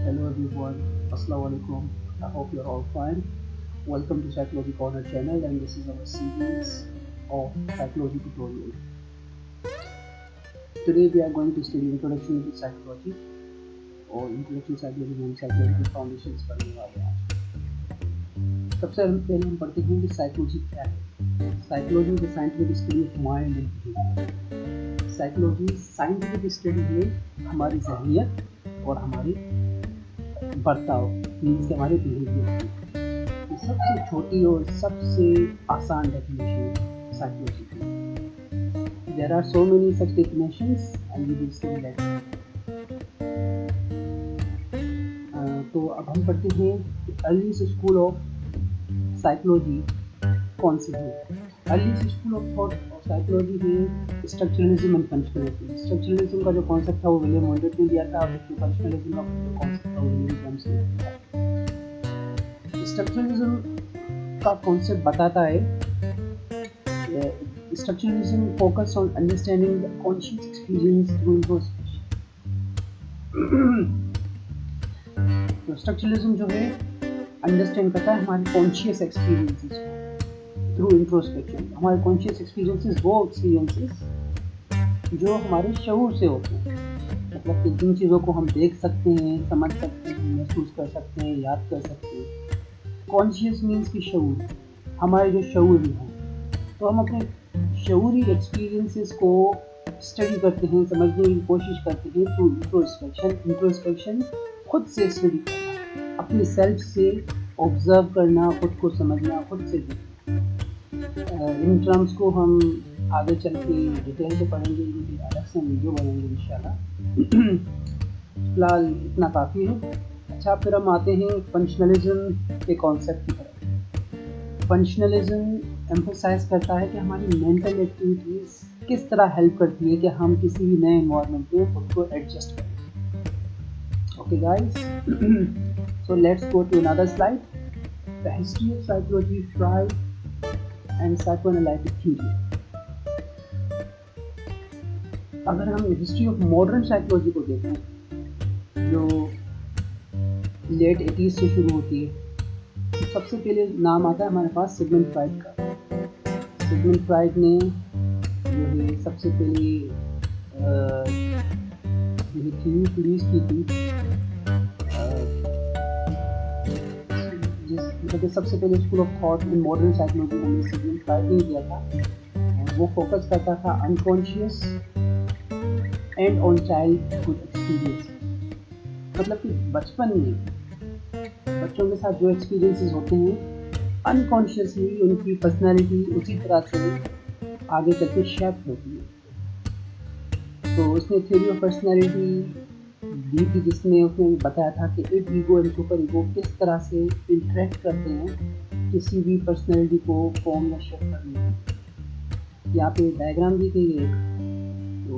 Hello everyone, Assalamu alaikum. I hope you're all fine. Welcome to Psychology Corner channel, and this is our series of psychology tutorial. Today we are going to study Introduction to Psychology और Introduction Psychology में हम Psychology Foundations पढ़ने वाले हैं। सबसे पहले हम पढ़ते हैं कि साइकोलॉजी क्या है। Psychology is the scientific study of mind and behaviour. Psychology scientific study है हमारी जहनियत और हमारी बर्ताव, मीन्स के हमारे बिहेवियर की। सबसे छोटी और सबसे आसान डेफिनेशन साइकोलॉजी की। There are so many such definitions and we will study that. तो अब हम पढ़ते हैं कि अर्लीस्ट स्कूल ऑफ साइकोलॉजी कौन सी है। Earliest school of thought of psychology है स्ट्रक्चरलिज्म एंड फंक्शनलिज्म। स्ट्रक्चरलिज्म का जो कॉन्सेप्ट था वो विलियम मॉन्टेट ने दिया था, जबकि फंक्शनलिज्म का जो कॉन्सेप्ट था वो विलियम जेम्स ने दिया था। स्ट्रक्चरलिज्म का कॉन्सेप्ट बताता है structuralism focus on understanding the conscious experience through introspection. तो स्ट्रक्चरलिज्म जो है अंडरस्टैंड करता है हमारे कॉन्शियस एक्सपीरियंसेस थ्रू इंट्रोस्पेक्शन। हमारे कॉन्शियस एक्सपीरियंसेस वो एक्सपीरियंसेस जो हमारे शऊर से होते हैं, मतलब कि जिन चीज़ों को हम देख सकते हैं, समझ सकते हैं, महसूस कर सकते हैं, याद कर सकते हैं। कॉन्शियस मीन्स की शऊर, हमारे जो शऊरी हैं। तो हम अपने शऊरी एक्सपीरियंसेस को स्टडी करते हैं, समझने की कोशिश करते हैं थ्रू इंट्रोस्पेक्शन। इंट्रोस्पेक्शन खुद से स्टडी करना, अपनी सेल्फ से ऑब्जर्व करना, खुद को समझना, खुद से देखना। इन टर्म्स को हम आगे चल के डिटेल से पढ़ेंगे, इनकी अलग से वीडियो बनाएंगे इंशाल्लाह। फिलहाल इतना काफ़ी है। अच्छा, फिर हम आते हैं फंक्शनलिज्म के कॉन्सेप्ट की तरफ। फंक्शनलिज्म एम्फसाइज करता है कि हमारी मेंटल एक्टिविटीज़ किस तरह हेल्प करती है कि हम किसी भी नए एनवायरनमेंट में खुद को एडजस्ट करें। Okay guys, so let's go to another slide. The history of psychology, Freud and psychoanalytic theory. अगर हम हिस्ट्री ऑफ मॉडर्न साइकोलॉजी को देखें जो लेट 80s से शुरू होती है, तो सबसे पहले नाम आता है हमारे पास सिगमंड फ्राइड का। सिगमंड फ्राइड ने जो है सबसे पहले थ्योरी प्रोड्यूस की थी, मतलब सबसे पहले school of thought in modern psychology हमें सिगमंड फ्राइड ने दिया था। वो फोकस करता था unconscious and on childhood experience. मतलब कि बचपन में बच्चों के साथ जो एक्सपीरियंसेस होते हैं अनकॉन्शियसली उनकी पर्सनैलिटी उसी तरह से आगे चल के शेप होती है। तो उसने थ्योरी ऑफ पर्सनैलिटी दी थी, जिसमें उसने बताया था कि एक ईगो एंड सुपर ईगो किस तरह से इंटरेक्ट करते हैं किसी भी पर्सनैलिटी को फॉर्म या शेप करने में। यहाँ पे डायग्राम दी गई है, तो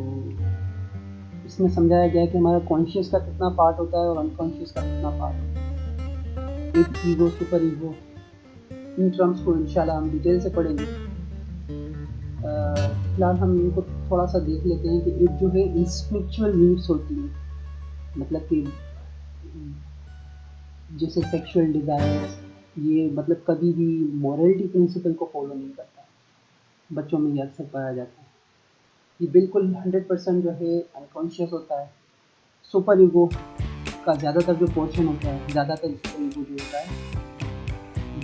इसमें समझाया गया कि हमारा कॉन्शियस का कितना पार्ट होता है और अनकॉन्शियस का कितना पार्ट होता है। एक ego, super ego, in terms को इंशाल्लाह हम डिटेल से पढ़ेंगे। फिलहाल हम इनको थोड़ा सा देख लेते हैं कि एक जो है इंस्टिंक्चुअल नीड्स होती है, मतलब कि जैसे सेक्सुअल डिज़ायर्स, ये मतलब कभी भी मॉरलिटी प्रिंसिपल को फॉलो नहीं करता। बच्चों में ये अक्सर पाया जाता है। ये बिल्कुल 100% जो है अनकॉन्शियस होता है। सुपर ईगो का ज़्यादातर जो पोर्शन होता है, ज़्यादातर सुपर ईगो जो होता है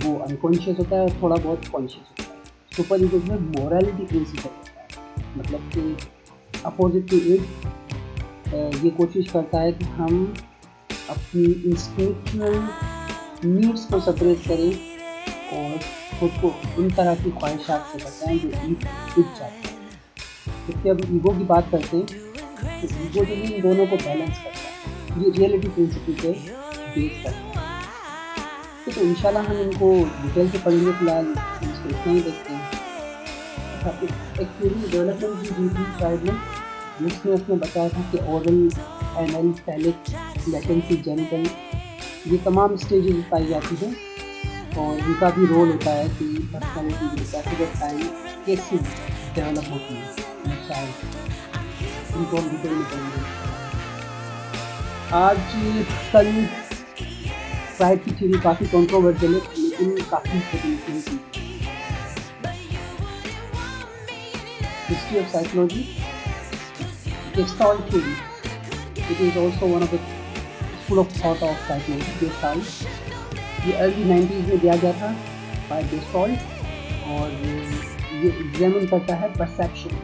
वो अनकॉन्शियस होता है और थोड़ा बहुत कॉन्शियस होता है। सुपर ईगो जो है मॉरलिटी प्रिंसिपल होता है, मतलब कि अपोजिट टू इट ये कोशिश करता है कि हम अपनी इंस्टिंक्चुअल नीड्स को सेपरेट करें और खुद को उन तरह की ख्वाहिशात से बचाएं जो ईग चाहते हैं। जबकि अब ईगो की बात करते हैं तो ईगो जो है इन दोनों को बैलेंस करता है, ये रियलिटी प्रिंसिपल पे बेस करता है। तो इंशाल्लाह हम इनको डिटेल से पढ़ेंगे। फिलहाल इसको इतना ही देखते हैं। एक थ्योरी डेवलपमेंट की दी थी फ्राइड ने, जिसमें उसने बताया था कि oral, anal, phallic, latency, genital, ये तमाम स्टेजेस पाई जाती हैं और इनका भी रोल होता है कि पर्सनैलिटी की पैसेज ऑफ टाइम कैसे डेवलप होती है। शायद इनको हम डिटेल में पढ़ेंगे। आज कल फ्राइड की थ्योरी काफ़ी कंट्रोवर्शियल है, लेकिन काफ़ी पोटेंशियल थी। History of psychology, gestalt theory, it is also one of the school of thought of psychology. Gestalt ये अर्ली 90s में दिया गया था बाय गेस्टाल्ट, और ये एग्जामिन करता है perception.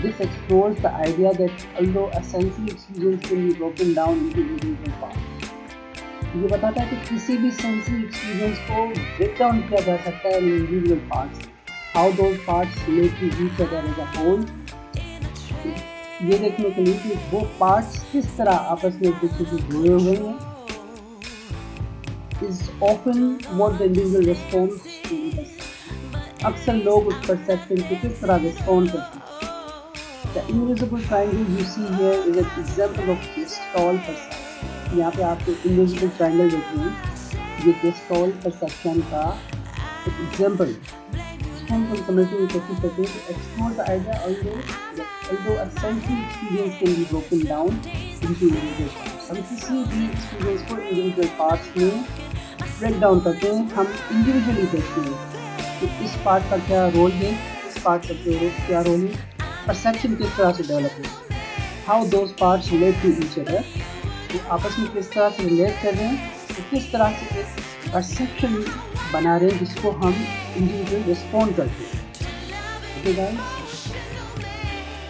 This explores the idea that although a sensory experience can be broken down into individual parts, ये बताता है कि किसी भी सेंसरी एक्सपीरियंस को ब्रेक डाउन किया जा सकता है in individual parts, how those parts relate to each other as a whole. ये देखने के लिए कि वो पार्ट्स किस तरह आपस में एक दूसरे से जुड़े हुए हैं, is often what the individual response to. अक्सर लोग उस परसेप्शन को किस तरह रिस्पॉन्ड करते हैं। The invisible triangle you see here is an example of Gestalt perception। यहाँ पे आपको invisible triangle देख रहे हैं, ये Gestalt perception का एक example है। इसको हम समझने की कोशिश करते हैं कि explore the idea although a sensory experience can be broken down into individual parts। हम किसी भी experience को individual parts में break down करते हैं, हम individually देखते हैं कि इस part का क्या रोल है, इस part का क्या रोल है, परसेप्शन किस तरह से डेवलप होती है, how those parts relate to each other, वो आपस में किस तरह से रिलेट कर रहे हैं, तो किस तरह से एक परसेप्शन बना रहे हैं जिसको हम इंडिविजुअल रिस्पॉन्ड करते हैं। Okay guys,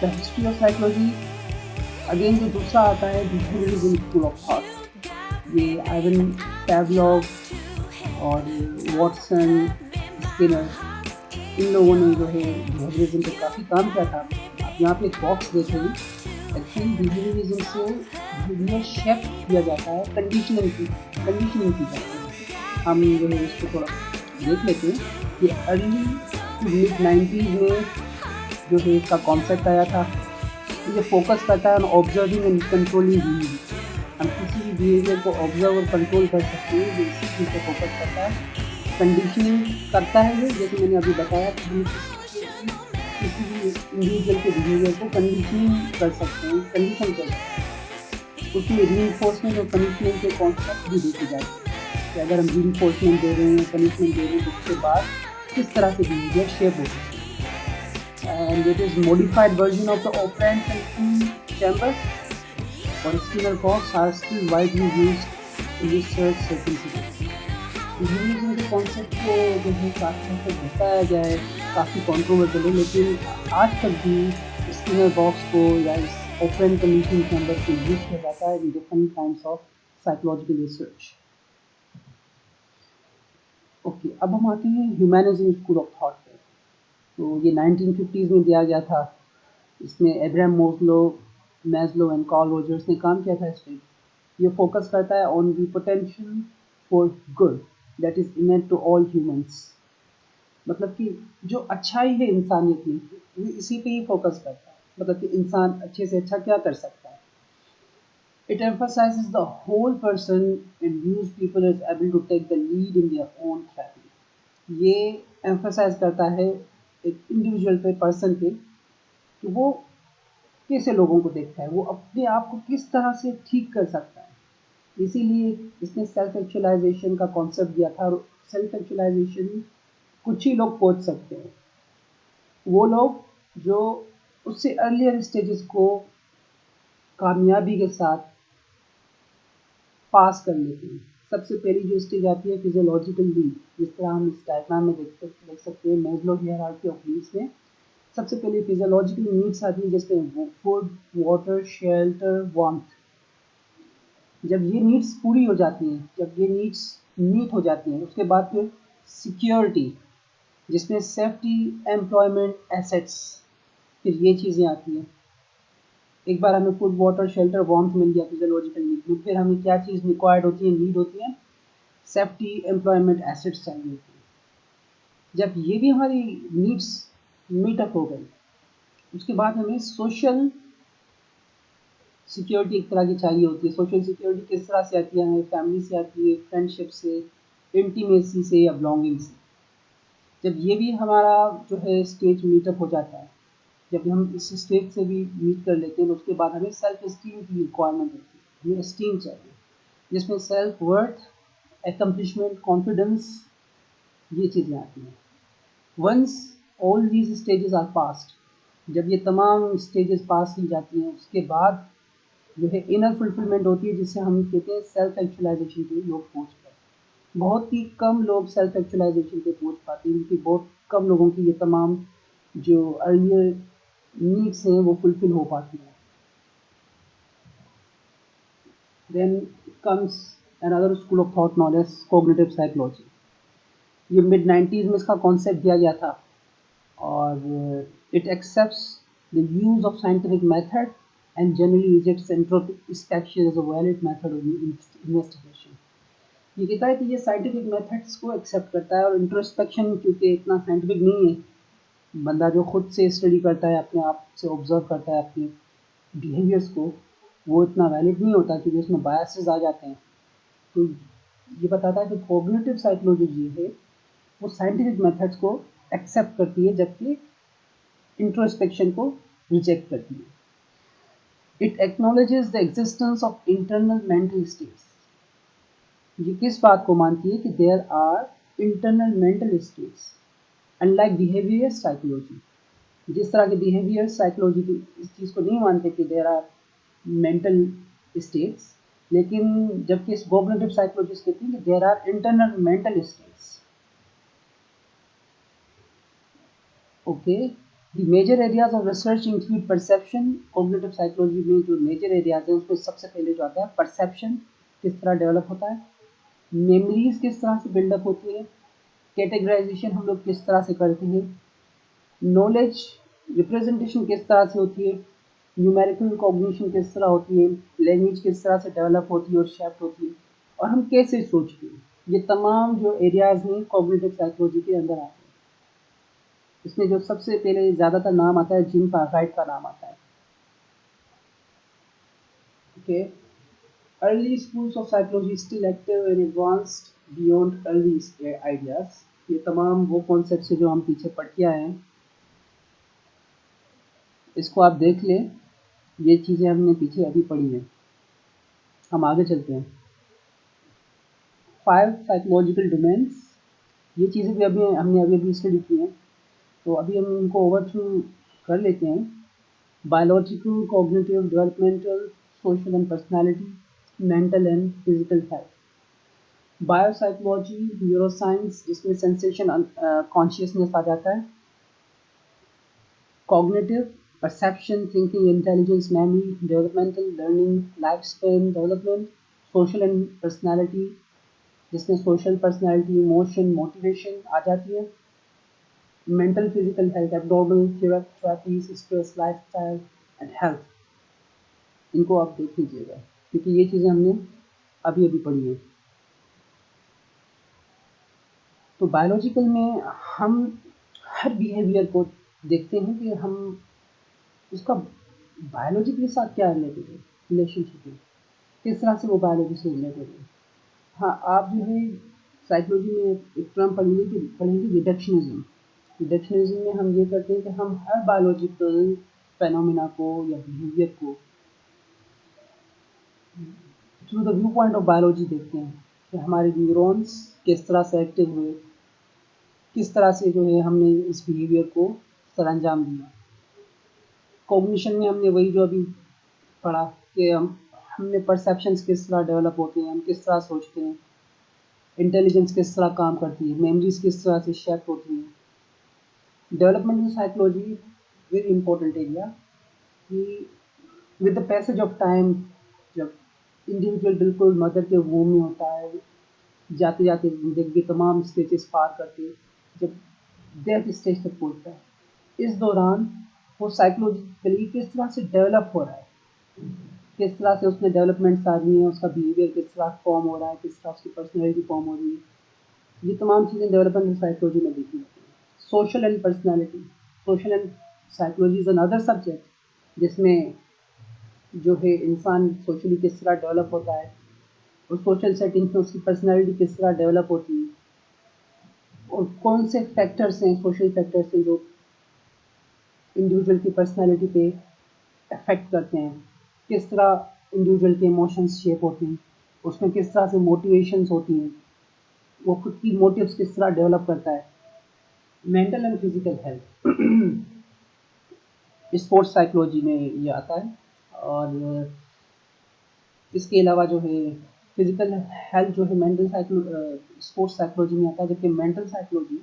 the history of psychology. Again जो दूसरा आता है बिहेवियरिज्म स्कूल ऑफ थॉट, ये आइवन पैवलोव और वॉटसन, स्किनर, इन लोगों ने जो है बिहेवियरिज्म पे काफ़ी काम किया था। यहाँ पे एक बॉक्स देख रहे हैं, एक्चुअली बिहेवियरिज्म से बिहेवियर शेप किया जाता है, कंडीशनिंग की जाती है। हम जो है इसको थोड़ा देख लेते हैं कि अर्ली टू मिड 90s में जो है इसका कॉन्सेप्ट आया था। ये फोकस करता है on observing and controlling behaviour. हम किसी भी बिहेवियर को ऑब्जर्व और कंट्रोल कर सकते हैं, जो इसी चीज़ पर फोकस करता है। कंडीशनिंग करता है ये, जैसे मैंने अभी बताया कि हम किसी भी इंडिविजुअल के बिहेवियर को कंडीशनिंग कर सकते हैं, कंडीशन कर सकते हैं। उसमें रीइंफोर्समेंट और पनिशमेंट के कॉन्सेप्ट भी देखे जाते हैं कि अगर हम रीइंफोर्समेंट दे रहे हैं, पनिशमेंट दे रहे हैं, तो उसके बाद किस तरह से बिहेवियर शेप हो सकता है। And it is modified version of the operant and chamber और Skinner box are still widely used in research circumstances. Behaviourism के कॉन्सेप्ट को जो है काफ़ी हद तक बताया जाए, काफ़ी कंट्रोवर्शियल है, लेकिन आज तक भी स्किनर बॉक्स को या इस ओपन कंडीशन चैम्बर को यूज़ किया जाता है in different kinds of psychological research. Okay, अब हम आते हैं ह्यूमनिज्म स्कूल ऑफ थॉट पे। तो ये 1950s में दिया गया था। इसमें Abraham Maslow and Carl Rogers ने काम किया था इस पर। ये फोकस करता है on the potential for good that is innate to all humans. मतलब कि जो अच्छाई है इंसानियत में, वो इसी पे ही फोकस करता है, मतलब कि इंसान अच्छे से अच्छा क्या कर सकता है। It emphasizes the whole person and views people as able to take the lead in their own therapy। ये emphasize करता है एक इंडिविजुअल पे, पर्सन पे, कि वो कैसे लोगों को देखता है, वो अपने आप को किस तरह से ठीक कर सकता है। इसीलिए इसने सेल्फ एक्चुअलाइजेशन का कॉन्सेप्ट दिया था। और सेल्फ एक्चुअलाइजेशन कुछ ही लोग पहुंच सकते हैं, वो लोग जो उससे अर्लियर स्टेजेस को कामयाबी के साथ पास कर लेते हैं। सबसे पहली जो स्टेज आती है फिजियोलॉजिकल नीड, जिस तरह हम इस डायग्राम में देख सकते हैं मैस्लो हायरार्की ऑफ नीड्स में। सबसे पहले फिजियोलॉजिकल नीड्स आती है, जिसमें फूड, वाटर, शेल्टर, वार्मथ। जब ये नीड्स पूरी हो जाती हैं, जब ये नीड्स मीट हो जाती हैं, उसके बाद फिर सिक्योरिटी, जिसमें सेफ्टी, एम्प्लॉयमेंट, एसेट्स, फिर ये चीज़ें आती हैं। एक बार हमें फूड, वाटर, शेल्टर, वार्मथ मिल गया फिजियोलॉजिकल नीड में, फिर हमें क्या चीज़ रिक्वायर्ड होती है, नीड होती है सेफ्टी, एम्प्लॉयमेंट, एसेट्स चाहिए होती है। जब ये भी हमारी नीड्स मीटअप हो गई, उसके बाद हमें सोशल सिक्योरिटी एक तरह की चाहिए होती है। सोशल सिक्योरिटी किस तरह से आती है, हमें फैमिली से आती है, फ्रेंडशिप से, इंटीमेसी से या बिलोंगिंग से। जब ये भी हमारा जो है स्टेज मीटअप हो जाता है, जब हम इस स्टेज से भी मीट कर लेते हैं उसके बाद हमें सेल्फ एस्टीम की रिक्वायरमेंट होती है, हमें एस्टीम चाहिए जिसमें सेल्फ वर्थ, accomplishment, कॉन्फिडेंस, ये चीज़ें आती हैं। Once all these stages are past, जब ये तमाम स्टेजेस पास की जाती हैं उसके बाद जो है इनर फुलफिलमेंट होती है जिससे हम कहते हैं सेल्फ एक्चुअलाइजेशन के लोग पहुँच पाते हैं। बहुत ही कम लोग सेल्फ एक्चुअलाइजेशन पे पहुँच पाते हैं क्योंकि बहुत कम लोगों की ये तमाम जो अर्लियर नीड्स हैं वो फुलफिल हो पाती हैं। Then comes another school of thought known as cognitive psychology. ये मिड 90s में इसका कॉन्सेप्ट दिया गया था और it accepts the use of scientific method and generally rejects introspection as a valid method of investigation। ये कहता है कि ये साइंटिफिक मेथड्स को एक्सेप्ट करता है और इंट्रोस्पेक्शन क्योंकि इतना साइंटिफिक नहीं है, बंदा जो खुद से स्टडी करता है अपने आप से ऑब्जर्व करता है अपने बिहेवियर्स को, वो इतना वैलिड नहीं होता क्योंकि उसमें बायसेस आ जाते हैं। तो ये बताता है कि कॉग्निटिव साइकोलॉजी जो है वो साइंटिफिक मेथड्स को एक्सेप्ट करती है जबकि इंट्रोस्पेक्शन को रिजेक्ट करती है। It acknowledges the existence of internal mental states. ये किस बात को मानती है कि there are internal mental states unlike behaviour psychology. जिस तरह के बिहेवियर साइकोलॉजी की इस चीज़ को नहीं मानते कि देयर आर मेंटल स्टेट्स, लेकिन जबकि इस कॉग्निटिव साइकोलॉजिस्ट कहती हैं कि there are internal mental states. Okay, the major areas of research include perception. Cognitive psychology में जो मेजर एरियाज हैं उसमें सबसे पहले जो आता है परसेप्शन, किस तरह डेवलप होता है, मेमोरीज किस तरह से बिल्डअप होती है, कैटेगराइजेशन हम लोग किस तरह से करते हैं, नॉलेज रिप्रेजेंटेशन किस तरह से होती है, न्यूमेरिकल कॉग्निशन किस तरह होती है, लैंग्वेज किस तरह से डेवलप होती है और शेप्ड होती है, और हम कैसे सोचते हैं। ये तमाम जो एरियाज हैं कॉग्निटिव साइकोलॉजी के अंदर आते हैं। इसमें जो सबसे पहले ज़्यादातर नाम आता है जिम राइट का नाम आता है। Okay, early schools of psychology still active and advanced beyond early ideas. ये तमाम वो कॉन्सेप्ट है जो हम पीछे पढ़ के आए हैं, इसको आप देख लें, ये चीज़ें हमने पीछे अभी पढ़ी हैं। हम आगे चलते हैं। 5 साइकोलॉजिकल डोमेन्स, ये चीज़ें भी अभी हमने अभी स्टडी की हैं, तो अभी हम इनको ओवरव्यू कर लेते हैं। Biological, cognitive, developmental, social and personality, mental and physical health. Biopsychology neuroscience जिसमें सेंसेशन कॉन्शियसनेस आ जाता है। Cognitive perception, thinking, intelligence, memory, developmental learning, life span development, social and personality जिसमें सोशल पर्सनैलिटी, इमोशन, मोटिवेशन आ जाती है। Mental physical health, abnormal therapies, stress, lifestyle and health. इनको आप देख लीजिएगा क्योंकि ये चीज़ें हमने अभी अभी पढ़ी है। तो बायोलॉजिकल में हम हर बिहेवियर को देखते हैं कि हम उसका बायोलॉजी के साथ क्या रिलेटेड है, रिलेशनशिप है, किस तरह से वो बायोलॉजी से रिलेटेड है। हाँ, आप जो है साइकोलॉजी में एक टर्म पढ़ेंगे रिडक्शनिज्म। रिडक्शनिज्म में हम ये करते हैं कि हम हर बायोलॉजिकल फेनोमेना को या बिहेवियर को through the view point of biology देखते हैं कि हमारे न्यूरॉन्स किस तरह से एक्टिव हुए, किस तरह से जो है हमने इस बिहेवियर को सरअंजाम दिया। कॉग्निशन में हमने वही जो अभी पढ़ा कि हमने परसेप्शंस किस तरह डेवलप होते हैं, हम किस तरह सोचते हैं, इंटेलिजेंस किस तरह काम करती है, मेमोरीज किस तरह से शेप होती हैं। Developmental psychology very important area कि with the passage of time जब इंडिविजुअल बिल्कुल मदर के वूम में होता है, जाते जाते जिंदगी के तमाम स्टेजेस पार करके जब डेथ स्टेज तक पहुंचता है, इस दौरान वो साइकोलॉजिकली किस तरह से डेवलप हो रहा है, किस तरह से उसमें डेवलपमेंट्स आ रही हैं, उसका बिहेवियर किस तरह फॉर्म हो रहा है, किस तरह उसकी पर्सनैलिटी फॉर्म हो रही है, ये तमाम चीज़ें डेवलपमेंटल साइकोलॉजी में देखी जाती हैं। Social and personality, social and psychology is another subject जिसमें जो है इंसान सोशली किस तरह डेवलप होता है और सोशल सेटिंग्स में उसकी पर्सनैलिटी किस तरह डेवलप होती है और कौन से फैक्टर्स हैं, सोशल फैक्टर्स हैं जो इंडिविजुअल की पर्सनैलिटी पे अफेक्ट करते हैं, किस तरह इंडिविजुअल के इमोशंस शेप होते हैं, उसमें किस तरह से मोटिवेशंस होती हैं, वो खुद की मोटिव्स किस तरह डेवलप करता है। Mental and physical health sports psychology में ये आता है। और इसके अलावा जो है फिजिकल हेल्थ जो है मेंटल स्पोर्ट्स साइकोलॉजी में आता है, जबकि मेंटल साइकोलॉजी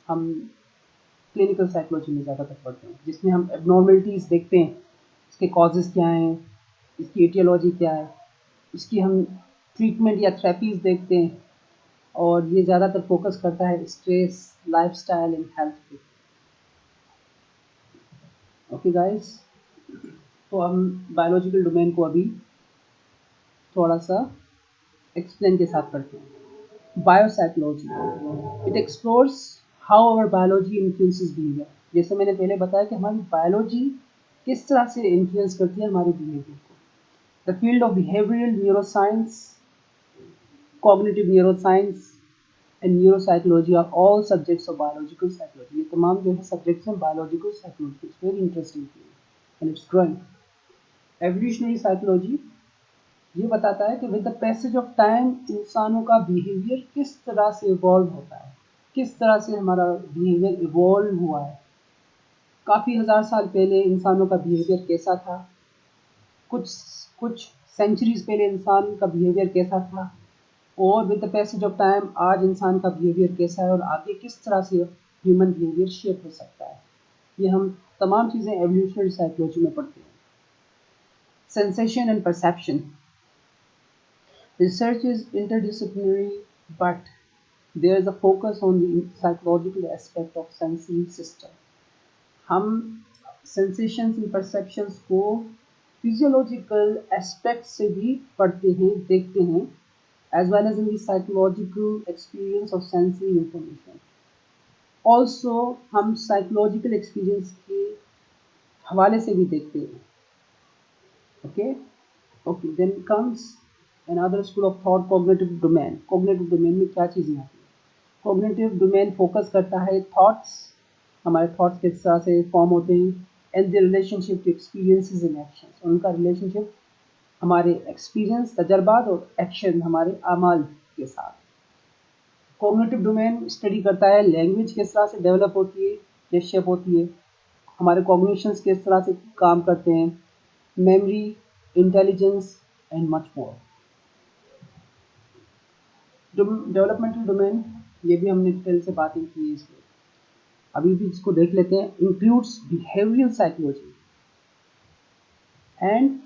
हम क्लिनिकल साइकोलॉजी में ज़्यादातर पढ़ते हैं, जिसमें हम एबनॉर्मलिटीज़ देखते हैं, इसके कॉजेज़ क्या हैं, इसकी एटियोलॉजी क्या है, इसकी हम ट्रीटमेंट या थेरेपीज़ देखते हैं। और ये ज़्यादातर फोकस करता है स्ट्रेस, लाइफस्टाइल एंड हेल्थ पे। ओके गाइस, तो हम बायोलॉजिकल डोमेन को अभी थोड़ा सा एक्सप्लेन के साथ करते हैं। Biopsychology it explores how our biology influences behaviour. जैसे मैंने पहले बताया कि हमारी बायोलॉजी किस तरह से इन्फ्लुएंस करती है हमारे बिहेवियर को। The field of behavioural neuroscience, cognitive neuroscience and neuropsychology are all subjects of biological psychology. ये तमाम जो है सब्जेक्ट्स हैं biological psychology. It's very interesting field and it's growing. Evolutionary psychology ये बताता है कि with the passage of time इंसानों का बिहेवियर किस तरह से इवॉल्व होता है, किस तरह से हमारा बिहेवियर इवॉल्व हुआ है। काफ़ी हज़ार साल पहले इंसानों का बिहेवियर कैसा था, कुछ कुछ सेंचुरीज पहले इंसान का बिहेवियर कैसा था, और with the passage of time आज इंसान का बिहेवियर कैसा है, और आगे किस तरह से ह्यूमन बिहेवियर शेप हो सकता है। ये हम तमाम चीज़ें एवोल्यूशनरी साइकोलॉजी में पढ़ते हैं। Sensation and perception research is interdisciplinary, but there is a focus on the psychological aspect of sensory system. हम sensations and perceptions को physiological aspects से भी पढ़ते हैं, देखते हैं, as well as in the psychological experience of sensory information. Also हम psychological experience के हवाले से भी देखते हैं। Okay, then comes another school of thought, cognitive domain. Cognitive domain में क्या चीज़ें आती हैं? Cognitive domain फोकस करता है थॉट्स, हमारे थॉट्स किस तरह से फॉर्म होते हैं, and the relationship to experiences and actions, उनका रिलेशनशिप हमारे एक्सपीरियंस, तजर्बात और एक्शन, हमारे अमाल के साथ। कॉग्निटिव डोमेन स्टडी करता है लैंग्वेज किस तरह से डेवलप होती है, किस शेप होती है, हमारे कॉग्निशंस किस तरह से काम करते हैं, memory, intelligence and much more. Developmental domain, ये भी हमने डिटेल से बातें की है इसमें, अभी भी इसको देख लेते हैं। Includes behavioural psychology and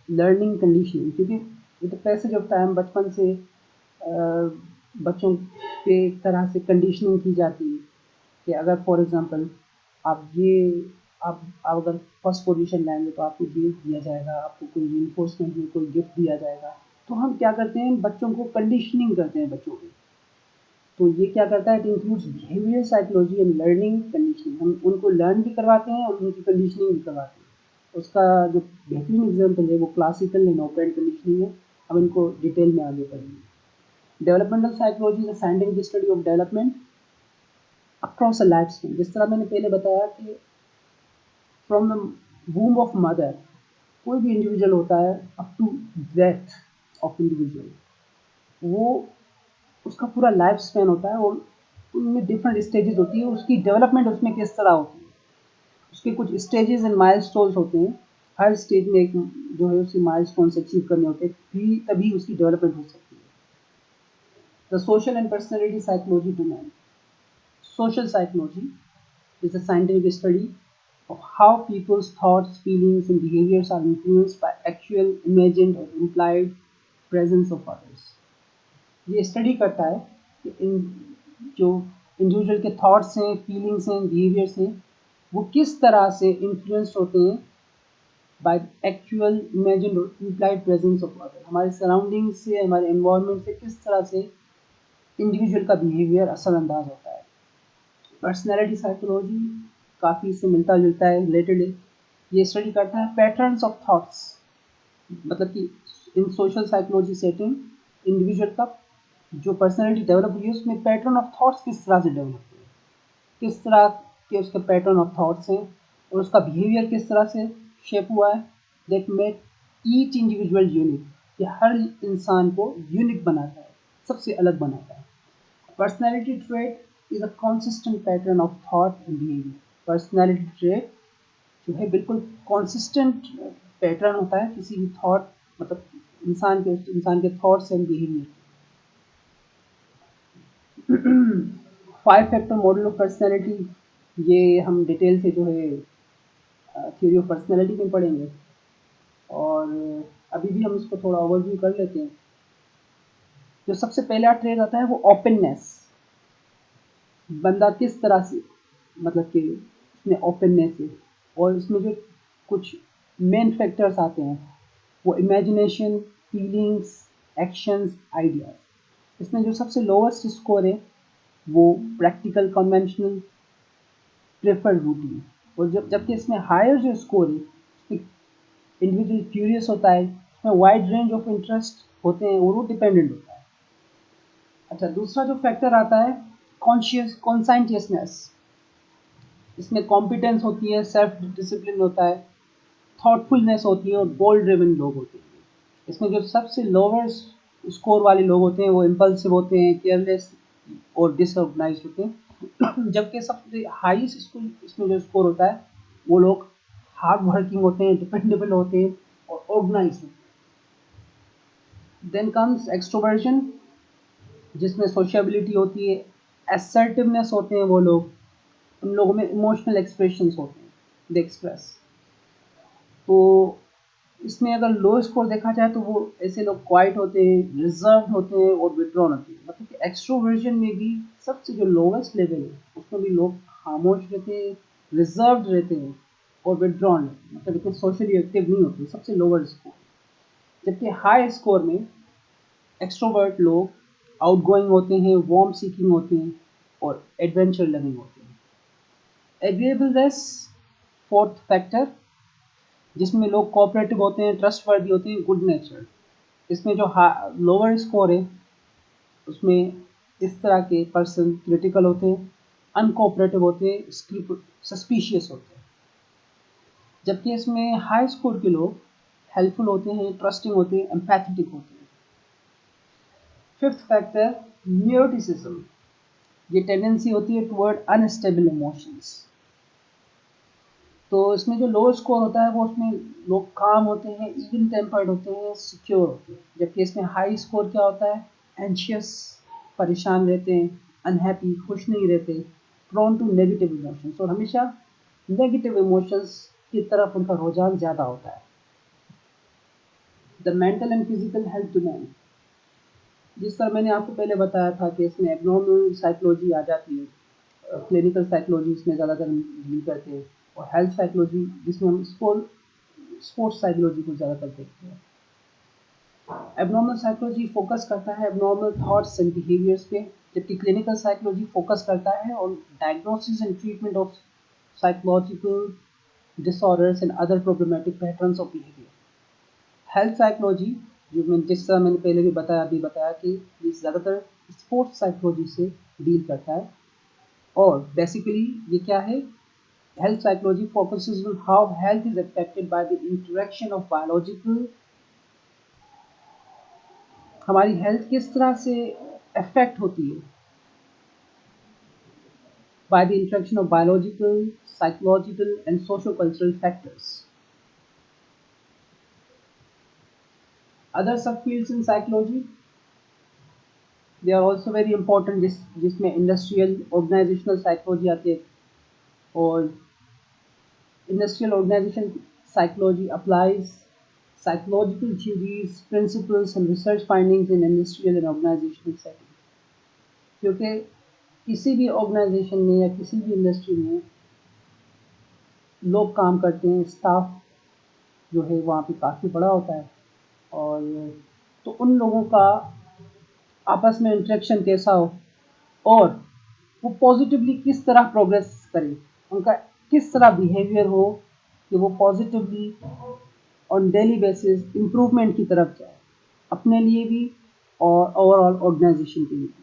learning conditioning, क्योंकि with the passage of time बचपन से बच्चों पे एक तरह से कंडीशनिंग की जाती है कि अगर फॉर एग्जांपल आप अगर फर्स्ट पोजीशन लाएंगे तो आपको ये दिया जाएगा, आपको कोई रिइंफोर्समेंट में कोई गिफ्ट दिया जाएगा। तो हम क्या करते हैं, बच्चों को कंडीशनिंग करते हैं बच्चों की। तो ये क्या करता है, it includes behaviour psychology and learning conditioning. हम उनको लर्न भी करवाते हैं और उनकी कंडीशनिंग भी करवाते हैं। उसका जो बेहतरीन एग्जाम्पल है वो क्लासिकल एंड ऑपरेंट कंडीशनिंग है। हम इनको डिटेल में आगे पढ़ेंगे। Developmental psychology is the scientific study of development across a life span. जिस तरह मैंने पहले बताया कि from the womb of mother कोई भी इंडिविजुअल होता है up to death of individual, वो उसका पूरा लाइफ स्पैन होता है और उनमें डिफरेंट स्टेजेस होती है, उसकी डेवलपमेंट उसमें किस तरह होती है, उसके कुछ स्टेजेस एंड माइलस्टोन्स होते हैं। हर स्टेज में एक जो है उसकी माइलस्टोन्स अचीव करने होते हैं, तभी उसकी डेवलपमेंट हो सकती है। The social and personality psychology domain. Social psychology is a scientific study of how people's thoughts, feelings, and behaviors are influenced by actual, imagined, or implied presence of others. ये study करता है कि जो individual के thoughts हैं, feelings हैं, behaviours हैं, वो किस तरह से इन्फ्लुएंस होते हैं बाय एक्चुअल, इमेजिन्ड और इम्प्लाइड प्रेजेंस ऑफ अदर। हमारे सराउंडिंग से, हमारे एनवायरनमेंट से किस तरह से इंडिविजुअल का बिहेवियर असरअंदाज होता है। पर्सनैलिटी साइकोलॉजी काफ़ी इससे मिलता जुलता है, रिलेटेड है। ये स्टडी करता है पैटर्न्स ऑफ थॉट्स, मतलब कि इन सोशल साइकोलॉजी सेटिंग इंडिविजुअल का जो पर्सनैलिटी डेवलप हुई है उसमें पैटर्न ऑफ थॉट्स किस तरह से डेवलप हुए, किस तरह के उसके पैटर्न ऑफ थॉट्स हैं, और उसका बिहेवियर किस तरह से शेप हुआ है, that make each individual unique, ये हर इंसान को यूनिक बनाता है, सबसे अलग बनाता है। Personality trait is a consistent pattern of thought and behaviour. Personality trait जो है बिल्कुल कॉन्सिस्टेंट पैटर्न होता है किसी भी थॉट, मतलब इंसान के thoughts and behaviour. 5 factor model of personality, ये हम डिटेल से जो है थ्योरी ऑफ पर्सनैलिटी में पढ़ेंगे, और अभी भी हम इसको थोड़ा ओवरव्यू कर लेते हैं। जो सबसे पहला ट्रेट आता है वो ओपननेस। बंदा किस तरह से, मतलब कि इसमें ओपननेस है, और इसमें जो कुछ मेन फैक्टर्स आते हैं वो इमेजिनेशन, फीलिंग्स, एक्शंस, आइडियाज। इसमें जो सबसे लोवेस्ट स्कोर है वो प्रैक्टिकल, कन्वेंशनल, प्रेफर, रूटीन। और जबकि इसमें हायर जो स्कोर है, इंडिविजुअल क्यूरियस होता है, इसमें वाइड रेंज ऑफ इंटरेस्ट होते हैं और वो डिपेंडेंट होता है। अच्छा, दूसरा जो फैक्टर आता है कॉन्साइंटियसनेस। इसमें कॉम्पिटेंस होती है, सेल्फ डिसिप्लिन होता है, थॉटफुलनेस होती है और गोल ड्रिवन लोग होते हैं। इसमें जो सबसे लोअर स्कोर वाले लोग होते हैं वो इम्पल्सिव होते हैं, केयरलेस और डिसऑर्गेनाइज होते हैं। जबकि सबसे हाईएस्ट स्कोर इसमें जो स्कोर होता है वो लोग हार्ड वर्किंग होते हैं, डिपेंडेबल होते हैं और ऑर्गेनाइज होते हैं। देन कम्स एक्सट्रोवर्जन, जिसमें सोशबिलिटी होती है, असर्टिवनेस होते हैं वो लोग, उन लोगों में इमोशनल एक्सप्रेशंस होते हैं, दे एक्सप्रेस। तो इसमें अगर लो स्कोर देखा जाए तो वो ऐसे लोग क्वाइट होते हैं, रिजर्व होते हैं और विड्रॉन होते हैं। मतलब कि एक्सट्रोवर्जन में भी सबसे जो लोवेस्ट लेवल है उसमें भी लोग खामोश रहते हैं, रिजर्व रहते हैं और विड्रॉन रहते हैं, मतलब इतने सोशली एक्टिव नहीं होते, सबसे लोअर स्कोर। जबकि हाई स्कोर में एक्सट्रोवर्ट लोग आउटगोइंग होते हैं, वार्म सीकिंग होते हैं और एडवेंचर लविंग होते हैं। एग्रीएबलनेस, फोर्थ फैक्टर, जिसमें लोग कोऑपरेटिव होते हैं, ट्रस्टवर्दी होते हैं, गुड नेचर। इसमें जो लोअर स्कोर है उसमें इस तरह के पर्सन क्रिटिकल होते हैं, अनकोऑपरेटिव होते हैं, सस्पिशियस होते हैं। जबकि इसमें हाई स्कोर के लोग हेल्पफुल होते हैं, ट्रस्टिंग होते हैं, एम्पैथेटिक होते हैं। फिफ्थ फैक्टर न्यूरोटिसिज्म, ये टेंडेंसी होती है टुवर्ड अनस्टेबल इमोशंस। तो इसमें जो लो स्कोर होता है वो उसमें लोग काम होते हैं, इवन टेम्पर्ड होते हैं, सिक्योर होते हैं। जबकि इसमें हाई स्कोर क्या होता है, एंशियस, परेशान रहते हैं, अनहैप्पी, खुश नहीं रहते, प्रोन टू नेगेटिव इमोशंस, और हमेशा नेगेटिव इमोशंस की तरफ उनका रुझान ज़्यादा होता है। The mental and physical health domain, जिस तरह मैंने आपको पहले बताया था कि इसमें एब्नॉर्मल साइकोलॉजी आ जाती है, क्लिनिकल साइकोलॉजी इसमें ज़्यादातर डील करते हैं, और हेल्थ साइकोलॉजी जिसमें हम स्पोर्ट्स साइकोलॉजी को ज़्यादातर देखते हैं। एब्नॉर्मल साइकोलॉजी फोकस करता है एब्नॉर्मल थॉट्स एंड बिहेवियर्स पे, जबकि क्लिनिकल साइकोलॉजी फोकस करता है on diagnosis and treatment of psychological disorders and other problematic patterns of behaviour. Health psychology, जो मैं जिस तरह मैंने पहले भी बताया कि ये ज़्यादातर स्पोर्ट्स साइकोलॉजी से डील करता है। और बेसिकली ये क्या है, health psychology focuses on how health is affected by the interaction of biological, हमारी हेल्थ किस तरह से अफेक्ट होती है by the interaction of biological, psychological and socio-cultural factors. Other subfields in psychology, they are also very important, जिसमें industrial organisational psychology आती है, और industrial organisation psychology applies psychological theories, principles and research findings in industrial and organizational setting. क्योंकि किसी भी organisation में या किसी भी इंडस्ट्री में लोग काम करते हैं, स्टाफ जो है वहाँ पे काफ़ी बड़ा होता है, और तो उन लोगों का आपस में इंटरेक्शन कैसा हो और वो पॉजिटिवली किस तरह प्रोग्रेस करें, उनका किस तरह बिहेवियर हो कि वो positively on daily basis improvement की तरफ जाए, अपने लिए भी और ओवरऑल ऑर्गेनाइजेशन के लिए भी।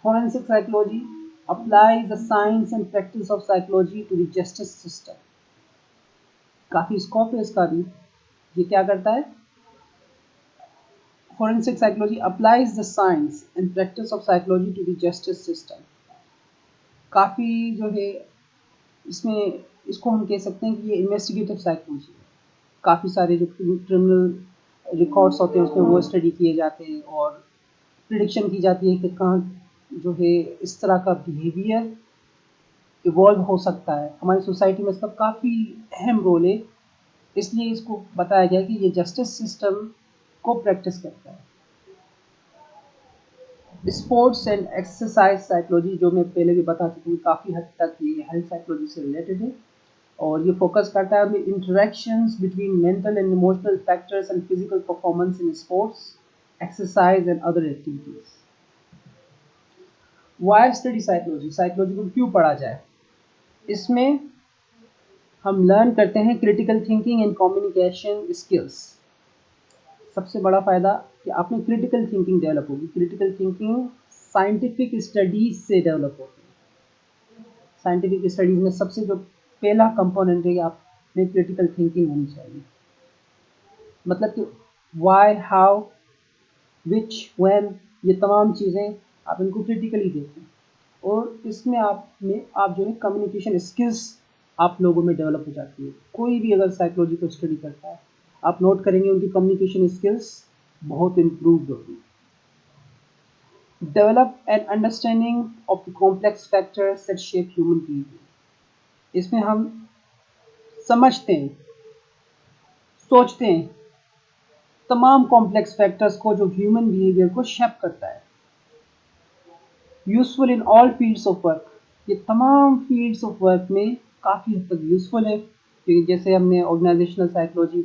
Forensic psychology applies the science and practice of psychology to the justice system. काफ़ी स्कोप है इसका भी। ये क्या करता है, forensic psychology applies the science and practice of psychology to the justice system. काफ़ी जो है इसमें, इसको हम कह सकते हैं कि ये इन्वेस्टिगेटिव साइकोलॉजी है। काफ़ी सारे जो क्रिमिनल रिकॉर्ड्स होते हैं उसमें वो स्टडी किए जाते हैं और प्रिडिक्शन की जाती है कि कहाँ जो है इस तरह का बिहेवियर इवॉल्व हो सकता है। हमारी सोसाइटी में इसका काफ़ी अहम रोल है, इसलिए इसको बताया गया कि ये जस्टिस सिस्टम को प्रैक्टिस करता है। स्पोर्ट्स एंड एक्सरसाइज साइकोलॉजी, जो मैं पहले भी बता चुकी हूँ, काफ़ी हद तक ये हेल्थ साइकोलॉजी से रिलेटेड है और ये फोकस करता है interactions between mental and emotional factors and physical performance in sports, exercise and other activities. Why study psychology, psychology को क्यों पढ़ा जाए? इसमें हम लर्न करते हैं critical thinking and communication skills. सबसे बड़ा फ़ायदा कि आप में क्रिटिकल थिंकिंग डेवलप होगी। क्रिटिकल थिंकिंग साइंटिफिक स्टडीज़ से डेवलप होती है। साइंटिफिक स्टडीज़ में सबसे जो पहला कंपोनेंट है कि आप में क्रिटिकल थिंकिंग होनी चाहिए। मतलब कि वाई, हाउ, विच, व्हेन, ये तमाम चीज़ें आप इनको क्रिटिकली देखें और इसमें आप जो है कम्युनिकेशन स्किल्स आप लोगों में डेवलप हो जाती है। कोई भी अगर साइकोलॉजी को स्टडी करता है, आप नोट करेंगे उनकी कम्युनिकेशन स्किल्स बहुत इम्प्रूव्ड होगी। Develop an understanding of the complex factors that shape human behaviour. इसमें हम समझते हैं, सोचते हैं तमाम कॉम्प्लेक्स फैक्टर्स को जो ह्यूमन बिहेवियर को शेप करता है। Useful in all fields of work, ये तमाम फील्ड्स ऑफ वर्क में काफ़ी हद तक यूजफुल है। क्योंकि जैसे हमने ऑर्गेनाइजेशनल साइकोलॉजी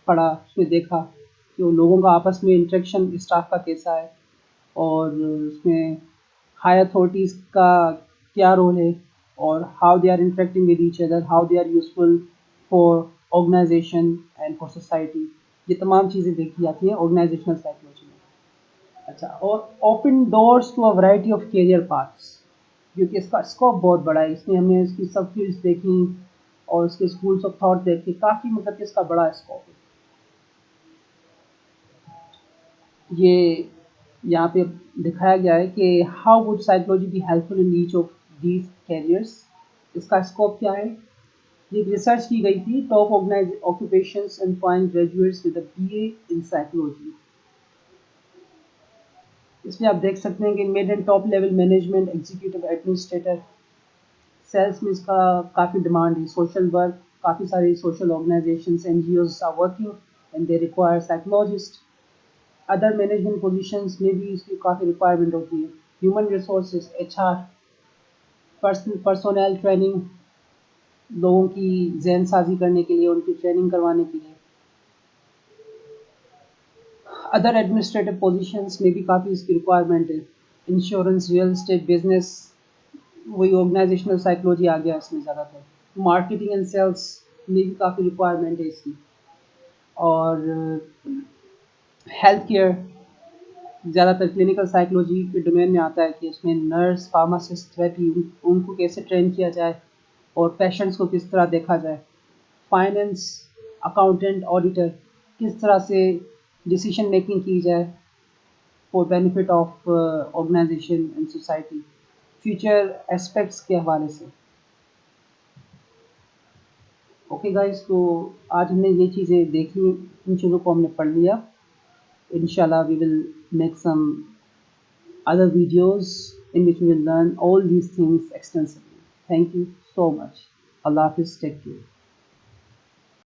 पढ़ा, उसमें देखा कि वो लोगों का आपस में इंटरेक्शन स्टाफ का कैसा है और उसमें हाई अथॉरिटीज़ का क्या रोल है और how they are interacting with each other, how they are useful for organisation and for society. ये तमाम चीज़ें देखी जाती हैं ऑर्गेनाइजेशनल साइकोलॉजी में। अच्छा, और open doors to a variety of career paths, क्योंकि इसका स्कोप बहुत बड़ा है। इसमें हमने इसकी सब फील्ड्स देखी और इसके स्कूल्स ऑफ थॉट देखे, काफ़ी मतलब कि इसका बड़ा स्कोप है। ये यहाँ पे दिखाया गया है कि how would psychology be helpful in each of these careers. इसका स्कोप क्या है? ये रिसर्च की गई थी top organise occupations and find graduates with a BA in psychology. इसमें आप देख सकते हैं कि mid and top level management, executive administrator, sales में इसका काफ़ी डिमांड है। सोशल वर्क, काफ़ी सारी social organisations, NGOs are working and they require psychologist. Other management positions में भी इसकी काफ़ी रिक्वायरमेंट होती है। Human resources, HR, personnel training, लोगों की जहन साजी करने के लिए, उनकी ट्रेनिंग करवाने के लिए। अदर एडमिनिस्ट्रेटिव पोजीशंस में भी काफ़ी इसकी रिक्वायरमेंट है। इंश्योरेंस, रियल एस्टेट, बिजनेस, वही ऑर्गेनाइजेशनल साइकोलॉजी आ गया इसमें ज़्यादातर। मार्केटिंग एंड सेल्स में भी काफ़ी रिक्वायरमेंट है इसकी। और हेल्थ केयर ज़्यादातर क्लिनिकल साइकोलॉजी के डोमेन में आता है कि इसमें नर्स, फार्मासिस्ट, थेरेपी, उनको कैसे ट्रेन किया जाए और पेशेंट्स को किस तरह देखा जाए। फाइनेंस, अकाउंटेंट, ऑडिटर, किस तरह से डिसीजन मेकिंग की जाए for benefit of organisation and society, future aspects के हवाले से। ओके गाइस, तो आज हमने ये चीज़ें देखी, इन चीज़ों को हमने पढ़ लिया। Inshallah, we will make some other videos in which we will learn all these things extensively. Thank you so much. Allah Hafiz, take care.